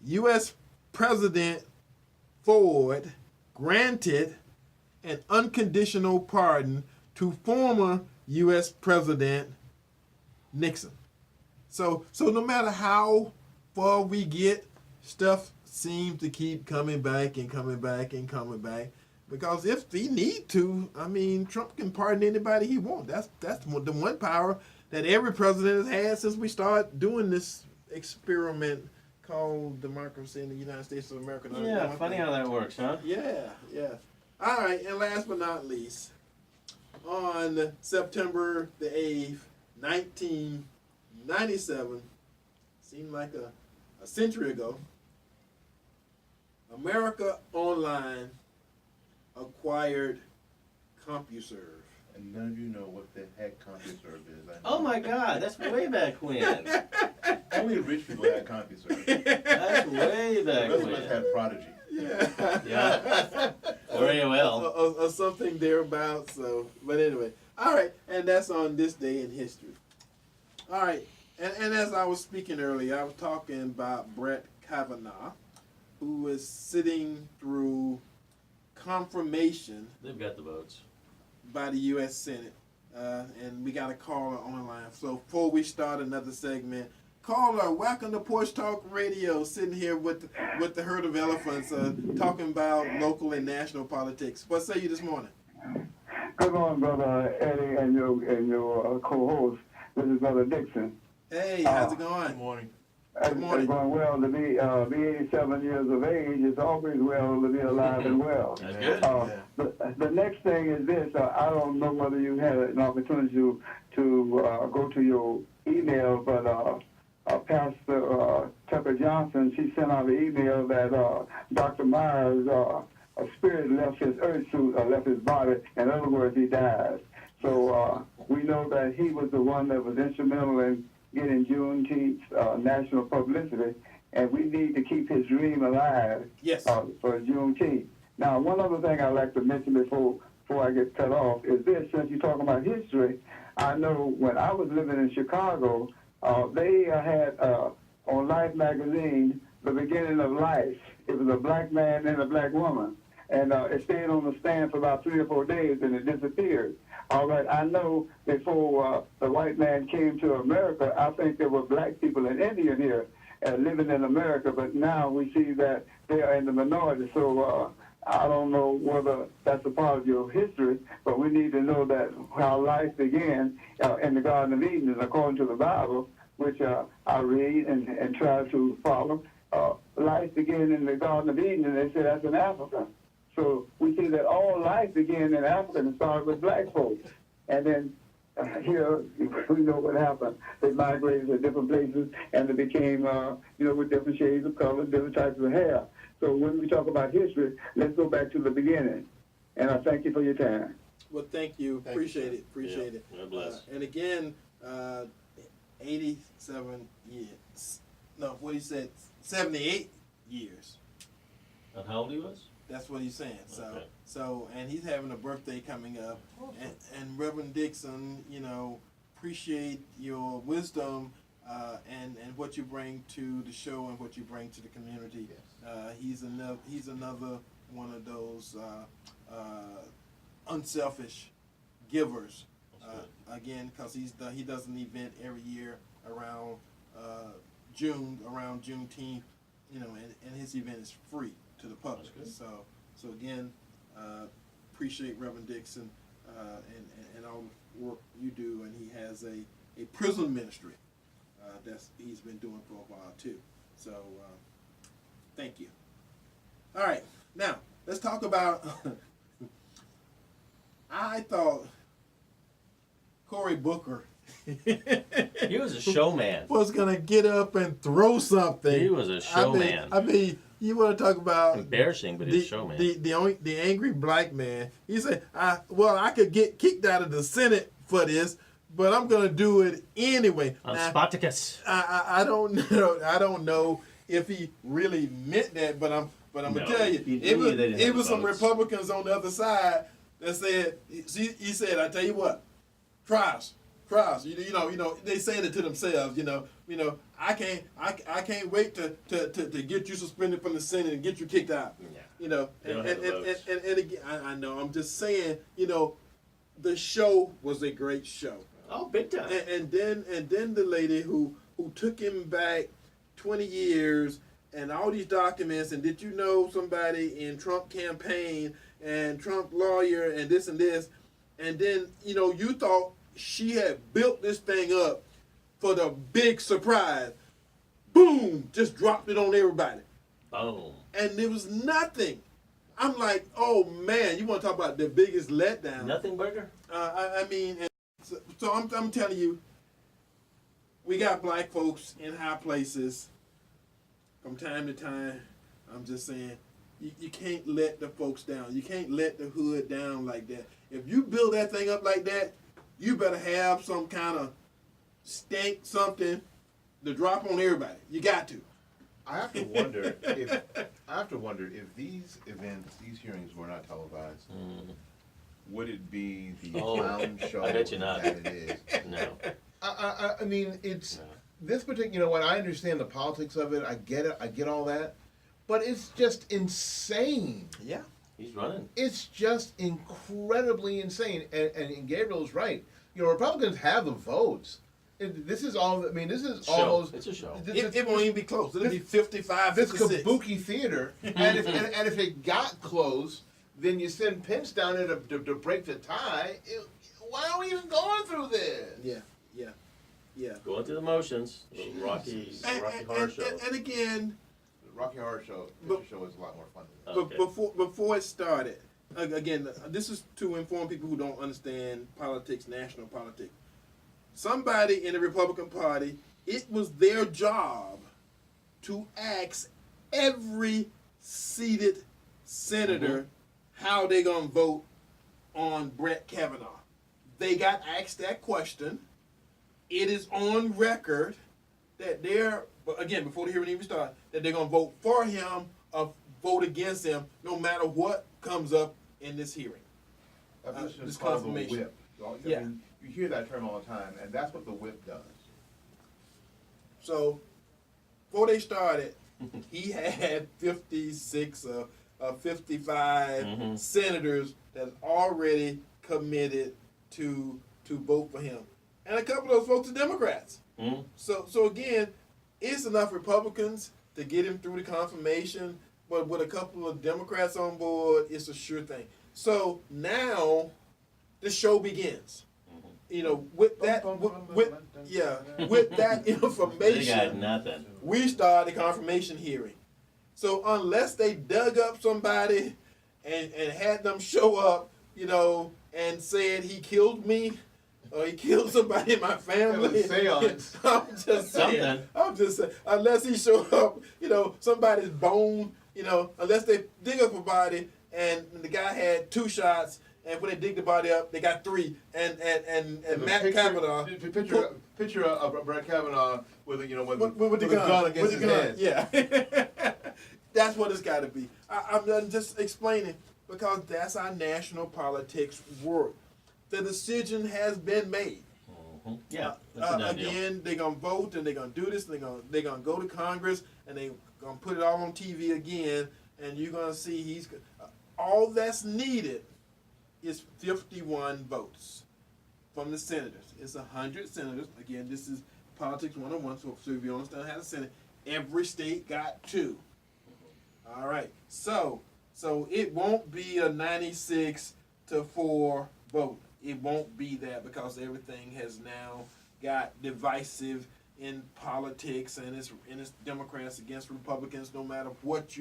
U.S. President Ford granted an unconditional pardon to former U.S. President Nixon. So no matter how far we get, stuff seems to keep coming back and coming back and coming back. Because if he need to, Trump can pardon anybody he wants. That's the one power that every president has had since we started doing this experiment called democracy in the United States of America. Yeah, funny how that works, huh? Yeah. All right, and last but not least, on September the 8th, 1997, seemed like a century ago, America Online acquired CompuServe. And none of you know what the heck CompuServe is. Oh my God, that's way back when. Only rich people had CompuServe. That's way back The rest of when. us had Prodigy. Yeah. Or AOL. Or something thereabouts. So, but anyway. All right, and that's on this day in history. All right, and as I was speaking earlier, I was talking about Brett Kavanaugh, who is sitting through confirmation. They've got the votes. By the U.S. Senate. And we got a caller online. So before we start another segment, caller, welcome to Porch Talk Radio, sitting here with the herd of elephants, talking about local and national politics. What say you this morning? Good morning, Brother Eddie, and your co-host. This is Brother Dixon. Hey, how's it going? Good morning. Good morning. It's going well to be 87 years of age. It's always well to be alive and well. That's good. The next thing is this. I don't know whether you had an opportunity to go to your email, but Pastor Tucker Johnson, she sent out an email that Dr. Myers, a spirit left his earth suit, left his body. In other words, he died. So we know that he was the one that was instrumental in getting Juneteenth national publicity, and we need to keep his dream alive. Yes. For Juneteenth. Now, one other thing I'd like to mention before I get cut off is this: since you're talking about history, I know when I was living in Chicago, they had on Life magazine the beginning of life. It was a black man and a black woman, and it stayed on the stand for about 3 or 4 days, and it disappeared. All right, I know before the white man came to America, I think there were black people in India here living in America, but now we see that they are in the minority. So I don't know whether that's a part of your history, but we need to know that how life began in the Garden of Eden, and according to the Bible, which I read and try to follow, life began in the Garden of Eden, and they say that's in Africa. So we see that all life began in Africa and started with black folks. And then here, we know what happened. They migrated to different places, and they became, with different shades of color, different types of hair. So when we talk about history, let's go back to the beginning. And I thank you for your time. Well, thank you. Appreciate it. Appreciate it. God bless. And again, 87 years. No, what he said, 78 years. And how old he was? That's what he's saying. So, Okay. And he's having a birthday coming up. And Reverend Dixon, appreciate your wisdom and what you bring to the show and what you bring to the community. Yes. He's another one of those unselfish givers. Again, because he does an event every year around around Juneteenth, and his event is free to the public. So again, appreciate Reverend Dixon and all the work you do, and he has a prison ministry he's been doing for a while too. So thank you. All right, now let's talk about. I thought Cory Booker. He was a showman. Was gonna get up and throw something. He was a showman. I mean, you want to talk about Embarrassing, but he's a showman. The angry black man. He said, I could get kicked out of the Senate for this, but I'm gonna do it anyway. On Now, Spartacus. I don't know. I don't know if he really meant that, but I'm gonna tell you, it was some Republicans on the other side that said he said, I tell you what, try us. They saying it to themselves. I can't wait to get you suspended from the Senate and get you kicked out. Yeah. And again, I know. I'm just saying. The show was a great show. Oh, big time. And then the lady who took him back 20 years and all these documents, and did you know somebody in Trump campaign and Trump lawyer and this, and then you thought she had built this thing up for the big surprise. Boom! Just dropped it on everybody. Boom. And there was nothing. I'm like, oh man, you want to talk about the biggest letdown? Nothing burger? I mean, so I'm telling you, we got black folks in high places from time to time. I'm just saying, you can't let the folks down. You can't let the hood down like that. If you build that thing up like that, you better have some kind of stank something to drop on everybody. You got to. I have to wonder if these events, these hearings were not televised, would it be the clown show I bet you not. that it is? No. I mean, it's this particular. What I understand the politics of it. I get it. I get all that, but it's just insane. Yeah. He's running. It's just incredibly insane. And Gabriel's right. Republicans have the votes. This is all. I mean, this is almost. It's a show. It won't even be close. It'll be 55, This 56. kabuki theater, and if it got close, then you send Pence down there to break the tie. Why are we even going through this? Yeah. Going through the motions, the Rocky Horror Show. And again, The Rocky Horror Show, picture show is a lot more fun than that. Okay. before it started, again, this is to inform people who don't understand politics, national politics. Somebody in the Republican Party, it was their job to ask every seated senator how they gonna vote on Brett Kavanaugh. They got asked that question. It is on record that they're, again, before the hearing even starts, that they're gonna vote for him or vote against him, no matter what comes up in this hearing. That position This is called the confirmation. whip. Yeah. You hear that term all the time, and that's what the whip does. So, before they started, he had 56 or 55 senators that already committed to vote for him. And a couple of those folks are Democrats. So again, it's enough Republicans to get him through the confirmation, but with a couple of Democrats on board, it's a sure thing. So now the show begins. You know, with that They got information, nothing. we start the confirmation hearing. So unless they dug up somebody and had them show up, you know, and said he killed me or he killed somebody in my family, Seance. I'm just saying. Unless he showed up, you know, somebody's bone, you know, unless they dig up a body and the guy had 2 shots. And when they dig the body up, they got 3. And Matt Kavanaugh. Picture of Brett Kavanaugh with with the gun against his head. Yeah. That's what it's got to be. I'm just explaining because that's how national politics work. The decision has been made. Yeah. That's a done deal. Again, they're gonna vote and they're gonna do this. And they're gonna go to Congress and they're gonna put it all on TV again. And you're gonna see all that's needed is 51 votes from the senators. It's 100 senators. Again, this is politics 101. So if you understand how to Senate, every state got 2. All right. So it won't be a 96-4 vote. It won't be that because everything has now got divisive in politics and it's Democrats against Republicans. No matter what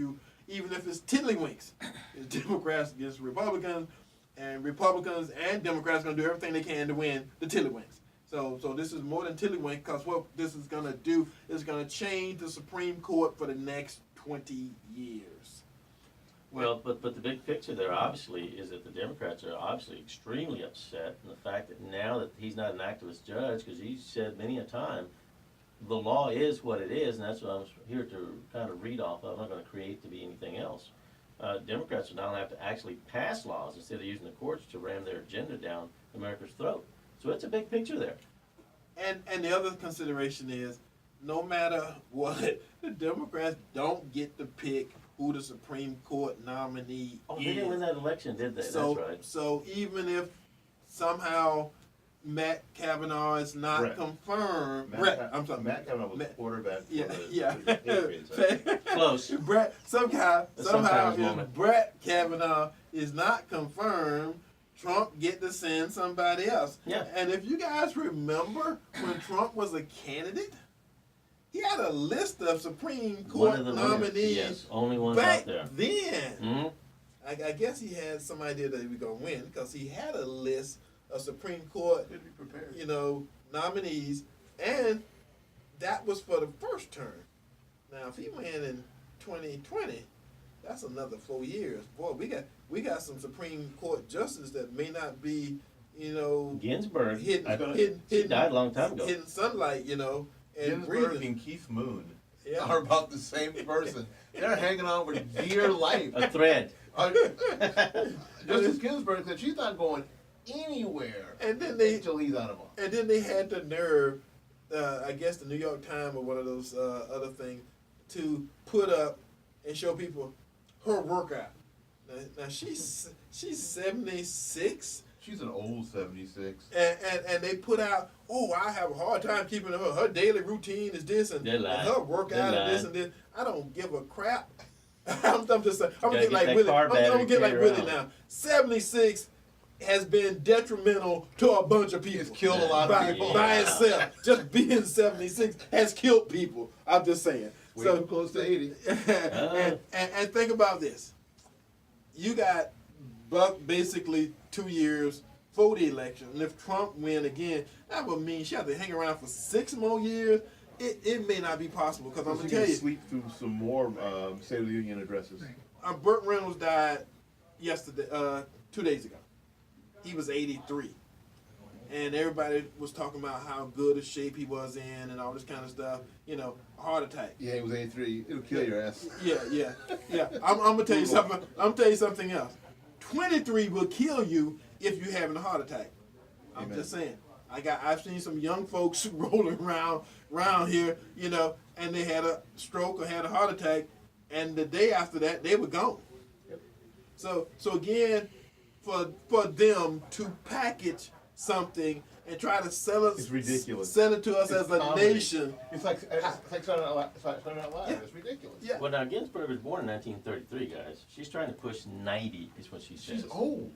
even if it's tiddlywinks, it's Democrats against Republicans. And Republicans and Democrats are going to do everything they can to win the tiddlywinks. So this is more than tiddlywink because what this is going to do is going to change the Supreme Court for the next 20 years. Well, but the big picture there obviously is that the Democrats are obviously extremely upset in the fact that now that he's not an activist judge, because he said many a time, the law is what it is, and that's what I'm here to kind of read off of. I'm not going to create to be anything else. Democrats now have to actually pass laws instead of using the courts to ram their agenda down America's throat. So it's a big picture there. And the other consideration is, no matter what, the Democrats don't get to pick who the Supreme Court nominee Oh, is. they didn't win that election, did they? So, That's right. So even if somehow Matt Kavanaugh is not Brett. confirmed, Matt Kavanaugh was the quarterback for the Patriots. Close. Brett, somehow sometimes if moment. Brett Kavanaugh is not confirmed, Trump get to send somebody else. Yeah. And if you guys remember when Trump was a candidate, he had a list of Supreme Court nominees. Yes, only ones back out there. then. Mm-hmm. I guess he had some idea that he was going to win because he had a list of Supreme Court, Be prepared. nominees, and that was for the first term. Now, if he went in 2020, that's another 4 years. Boy, we got some Supreme Court justices that may not be, Ginsburg. She died a long time ago. Hitting sunlight, and Ginsburg breathing. and Keith Moon Yeah. are about the same person. They're hanging on for dear life. A thread. Justice Ginsburg said she's not going anywhere And then until he's out of office. And then they had the nerve, I guess the New York Times or one of those other things, to put up and show people her workout. Now she's 76. She's an old 76. And they put out, I have a hard time keeping her daily routine is this and They lie. her workout They and this lie. and this. I don't give a crap. I'm just saying. I'm gonna get Gotta like get that Willie. car I'm gonna battery get like carried Willie around. now. 76 has been detrimental to a bunch of people. It's killed a lot of people. By itself. Just being 76 has killed people. I'm just saying. Way too close to 80. and think about this. You got Buck basically 2 years for the election. And if Trump win again, that would mean she has to hang around for 6 more years. It may not be possible because I'm going to tell you. Sleep through some more State of the Union addresses. Burt Reynolds died yesterday, 2 days ago. He was 83. And everybody was talking about how good a shape he was in and all this kind of stuff. You know, a heart attack. Yeah, he was 83. It'll kill your ass. Yeah. I'm gonna tell you something. I'm gonna tell you something else. 23 will kill you if you're having a heart attack. I'm Amen. just saying. I've seen some young folks rolling around here, you know, and they had a stroke or had a heart attack, and the day after that they were gone. Yep. So again, for them to package something and try to sell it, It's ridiculous. sell it to us It's as a comedy. nation. It's like Saturday Night Live. Yeah. It's ridiculous. Yeah. Well, now Ginsburg was born in 1933, guys. She's trying to push 90, is what she says. She's old.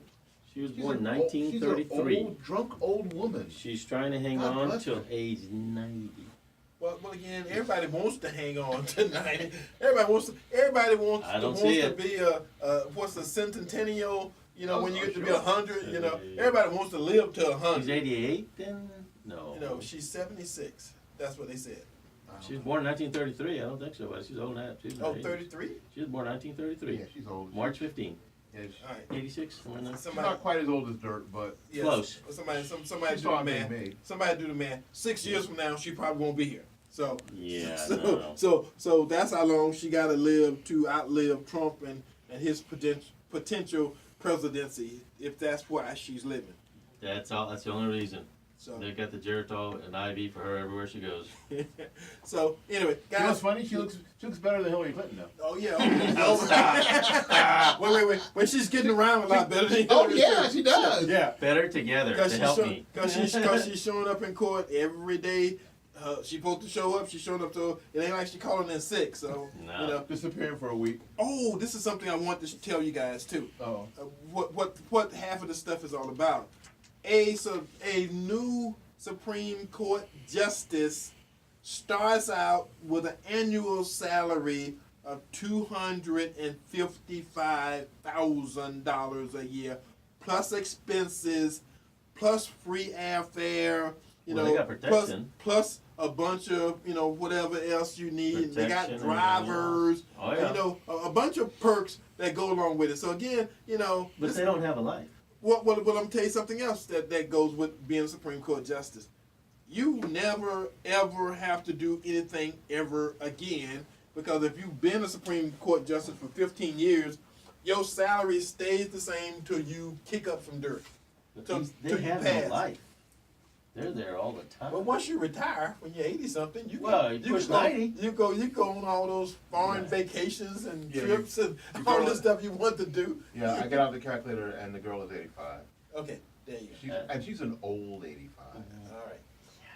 She was She's born in an old- 1933. She's an old, drunk old woman. She's trying to hang God on bless till her. age 90. Well, again, everybody wants to hang on to 90. Everybody wants I don't to see it. be what's the centennial? You know, Oh, when you get to be sure. 100. You know, Yeah. everybody wants to live to She's 100. 88 then? No. You know, she's 76. That's what they said. She was born in 1933. I don't think so, but she's old enough. She's Oh, her age. 33. She was born in 1933. Yeah, she's old. March 15, Yeah, All right. 86. somewhere in there. she's not quite as old as Dirt, but Yes. Close. Somebody she's do the probably math. made. Somebody do the math. 6 years from now, she probably won't be here. So. Yeah, So, no. so that's how long she got to live to outlive Trump and his potential presidency, if that's why she's living. That's all. That's the only reason. So, They got the Geritol and IV for her everywhere she goes. so anyway, You know what's guys. funny? She looks better than Hillary Clinton now. Oh yeah. Wait. When she's getting around a lot better than Oh Hillary yeah, Clinton. she does. Yeah. Better together Because to she's, help me. she's showing up in court every day. She's supposed to show up. She's showing up, so it ain't like she calling in sick. So No. you know. Disappearing for a week. Oh, this is something I want to tell you guys too. Oh. What half of the stuff is all about. A new Supreme Court justice starts out with an annual salary of $255,000 a year, plus expenses, plus free airfare. You Well, know, they got protection. plus a bunch of whatever else you need. They got Protection and drivers. Oh, yeah. A bunch of perks that go along with it. So again, But this- they don't have a life. Well, I'm gonna tell you something else that goes with being a Supreme Court justice. You never ever have to do anything ever again, because if you've been a Supreme Court justice for 15 years, your salary stays the same till you kick up some dirt. But So- they till you have pass. no life. They're there all the time. But once you retire, when you're 80 something, you Well, can, you you push can go, 90. you go on all those foreign Right. vacations and Yeah, trips and you all go- the stuff you want to do. Yeah, I got out the calculator and the girl is 85. Okay, there you She's, Uh, and she's an old 85. go. All right.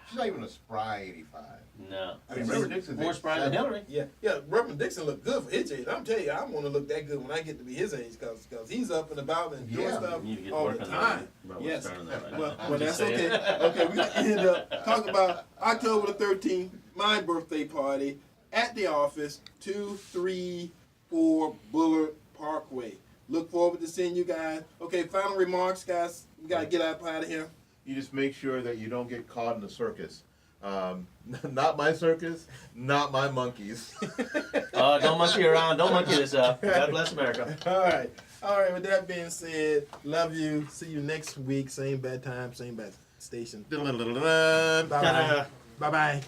She's not even a spry 85. No. I mean, Reverend Dixon's More spry than 87. Hillary. Yeah. Reverend Dixon looked good for his age. I'm telling you, I want to look that good when I get to be his age, because he's up and about and doing Yeah. stuff You need to get to all work the on time. that. Robert Yes. started on that right Well, now. well, Just that's saying. okay. Okay, we can end up talking about October the 13th, my birthday party at the office, 234 Bullard Parkway. Look forward to seeing you guys. Okay, final remarks, guys. We got to get out of here. You just make sure that you don't get caught in the circus. Not my circus, not my monkeys. Don't monkey around. Don't monkey this up. God bless America. All right. All right, with that being said, love you. See you next week. Same bad time, same bad station. Dun-dun-dun-dun-dun. Bye-bye. Bye-bye.